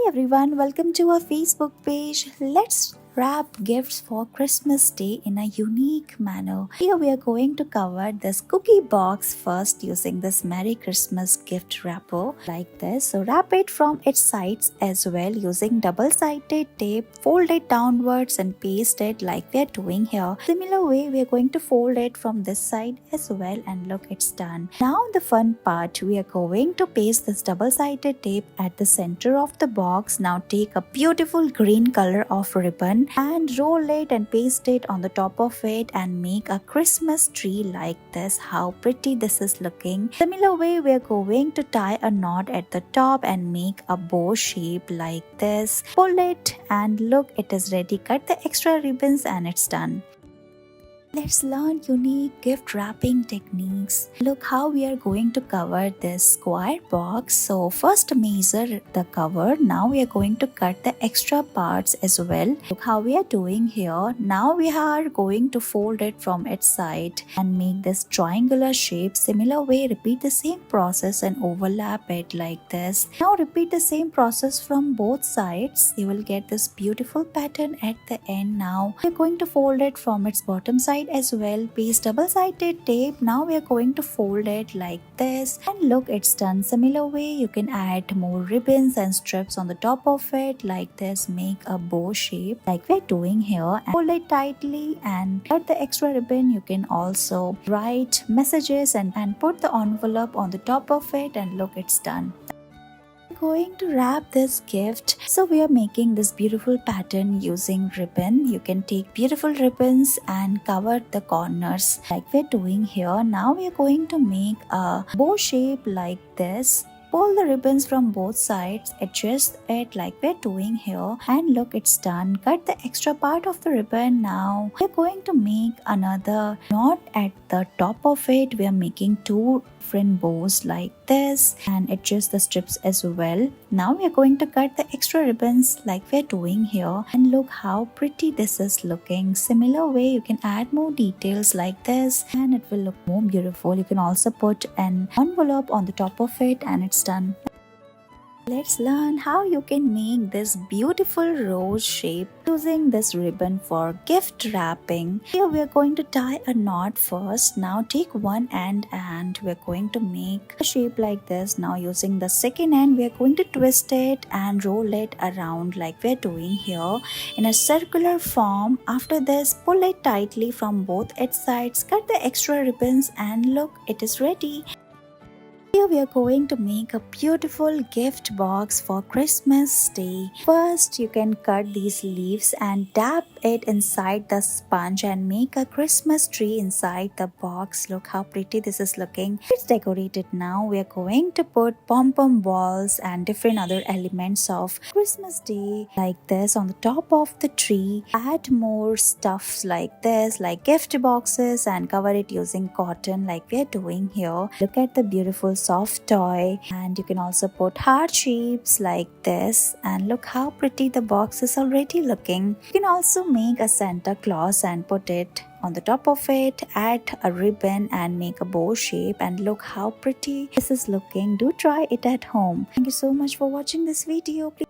everyone, welcome to our Facebook page. Let's wrap gifts for Christmas Day in a unique manner. Here we are going to cover this cookie box first using this Merry Christmas gift wrapper like this. So wrap it from its sides as well using double-sided tape. Fold it downwards and paste it like we are doing here. Similar way we are going to fold it from this side as well, and look, it's done. Now the fun part, we are going to paste this double-sided tape at the center of the box. Now take a beautiful green color of ribbon and roll it and paste it on the top of it and make a Christmas tree like this. How pretty this is looking. Similar way we are going to tie a knot at the top and make a bow shape like this. Pull it and look, it is ready. Cut the extra ribbons and it's done. Let's learn unique gift wrapping techniques. Look how we are going to cover this square box. So first measure the cover. Now we are going to cut the extra parts as well. Look how we are doing here. Now we are going to fold it from its side and make this triangular shape. Similar way, repeat the same process and overlap it like this. Now repeat the same process from both sides. You will get this beautiful pattern at the end. Now we are going to fold it from its bottom side as well. Paste double-sided tape. Now we are going to fold it like this, and look, it's done. Similar way you can add more ribbons and strips on the top of it like this. Make a bow shape like we're doing here and pull it tightly and cut the extra ribbon. You can also write messages and put the envelope on the top of it, and look, it's done. Going to wrap this gift, so we are making this beautiful pattern using ribbon. You can take beautiful ribbons and cover the corners like we're doing here. Now we are going to make a bow shape like this. Pull the ribbons from both sides, adjust it like we're doing here, and look, it's done. Cut the extra part of the ribbon. Now we're going to make another knot at the top of it. We are making two different bows like this and adjust the strips as well. Now we are going to cut the extra ribbons like we're doing here, and look how pretty this is looking. Similar way you can add more details like this and it will look more beautiful. You can also put an envelope on the top of it, and it's done. Let's learn how you can make this beautiful rose shape using this ribbon for gift wrapping. Here we are going to tie a knot first. Now take one end and we are going to make a shape like this. Now using the second end we are going to twist it and roll it around like we are doing here in a circular form. After this, pull it tightly from both its sides, cut the extra ribbons, and look, it is ready. Here we are going to make a beautiful gift box for Christmas Day. First, you can cut these leaves and dab it inside the sponge and make a Christmas tree inside the box. Look how pretty this is looking. It's decorated now. We are going to put pom-pom balls and different other elements of Christmas Day like this on the top of the tree. Add more stuffs like this, like gift boxes, and cover it using cotton like we are doing here. Look at the beautiful soft toy, and you can also put heart shapes like this, and look how pretty the box is already looking. You can also make a Santa Claus and put it on the top of it, add a ribbon and make a bow shape, and look how pretty this is looking. Do try it at home. Thank you so much for watching this video. Please